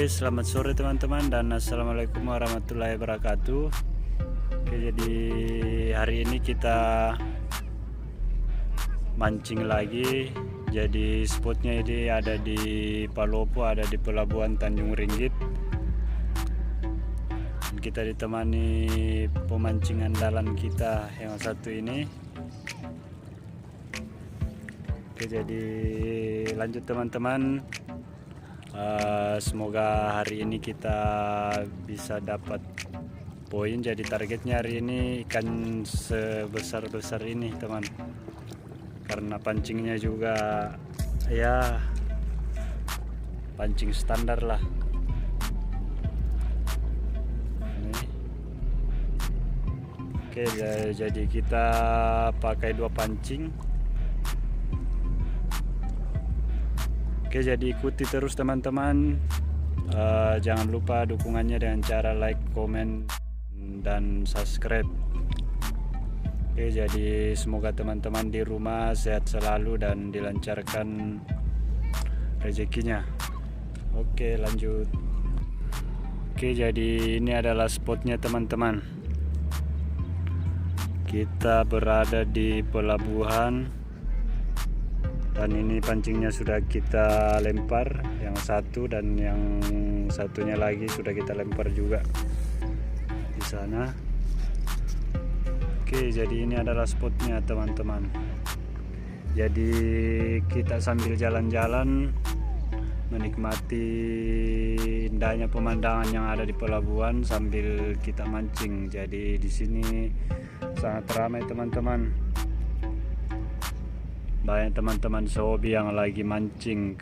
Oke, selamat sore teman-teman dan assalamualaikum warahmatullahi wabarakatuh. Oke, jadi hari ini kita mancing lagi. Jadi spotnya ini ada di Palopo, ada di pelabuhan Tanjung Ringgit. Kita ditemani pemancingan andalan kita yang satu ini. Oke, jadi lanjut teman-teman. Semoga hari ini kita bisa dapat poin. Jadi targetnya hari ini ikan sebesar-besar ini teman, karena pancingnya juga ya pancing standar lah ini. Oke, jadi kita pakai 2 pancing. Oke, jadi ikuti terus teman-teman. Jangan lupa dukungannya dengan cara like, komen, dan subscribe. Oke, jadi semoga teman-teman di rumah sehat selalu dan dilancarkan rezekinya. Oke, lanjut. Oke, jadi ini adalah spotnya teman-teman. Kita berada di pelabuhan. Dan ini pancingnya sudah kita lempar, yang satu dan yang satunya lagi sudah kita lempar juga di sana. Oke, jadi ini adalah spotnya teman-teman. Jadi kita sambil jalan-jalan menikmati indahnya pemandangan yang ada di pelabuhan sambil kita mancing. Jadi di sini sangat ramai teman-teman. Banyak teman-teman sehobi yang lagi mancing.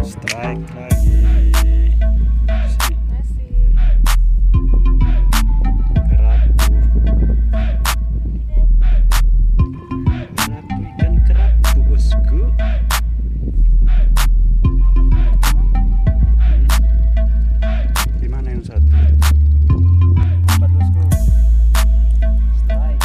Strike lagi. Kerapu. Ikan kerapu bosku. Di mana yang satu? Dapat bosku. Strike.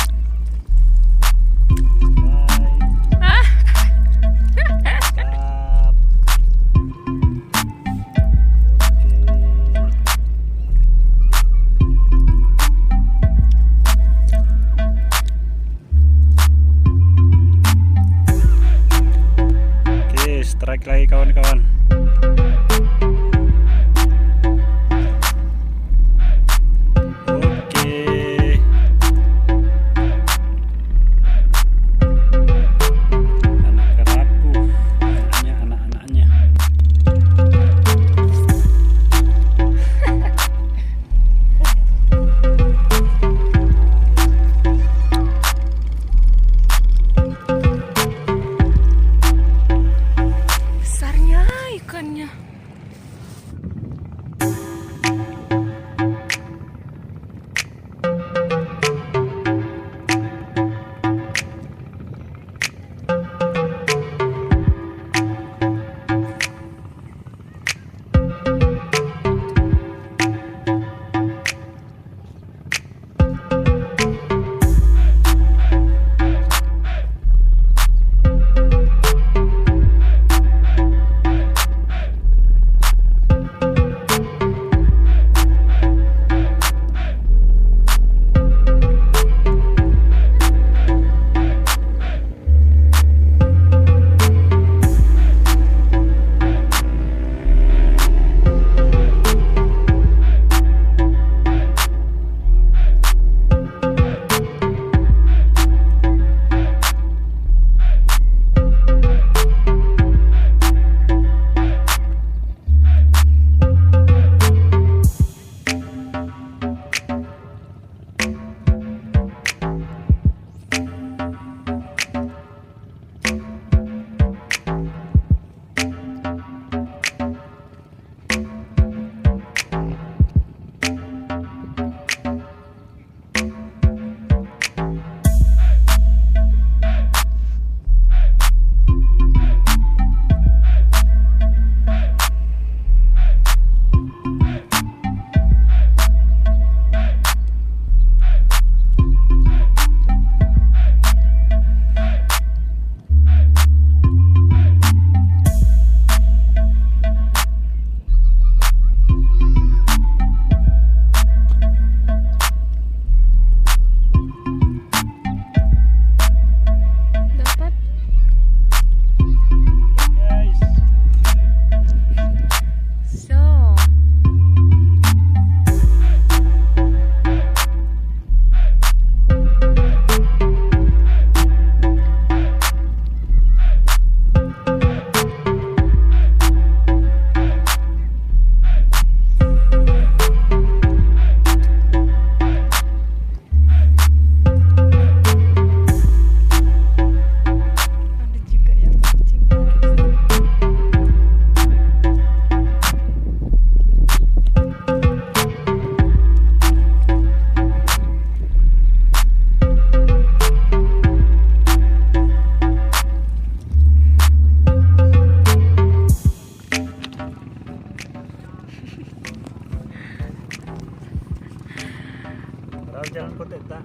jalan kota tak?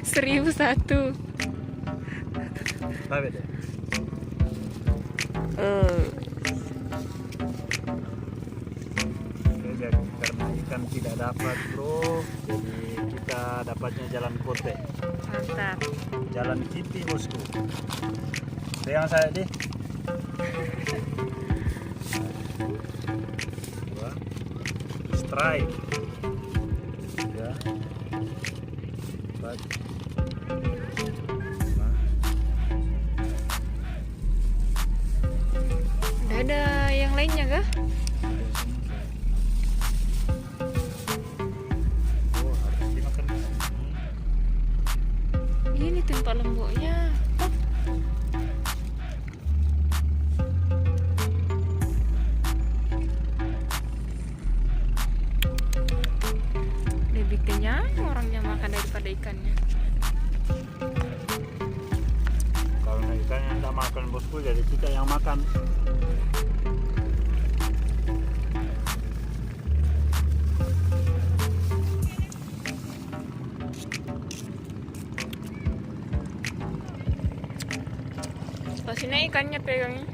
1001. Babe deh. Oke, karena ikan tidak dapat bro, jadi kita dapatnya jalan kote. Mantap. Jalan Kiti bosku. Pegang saya deh. Dua. Strike. Tiga. Empat. Lima. Udah ada yang lainnya kah? Oh, harus dimakan di sini. Ini tempat lomboknya. Oh, lebih kenyang orangnya makan daripada ikannya. Kalau ikannya tidak makan bosku, jadi kita yang makan. Pas ini ikannya pegangnya.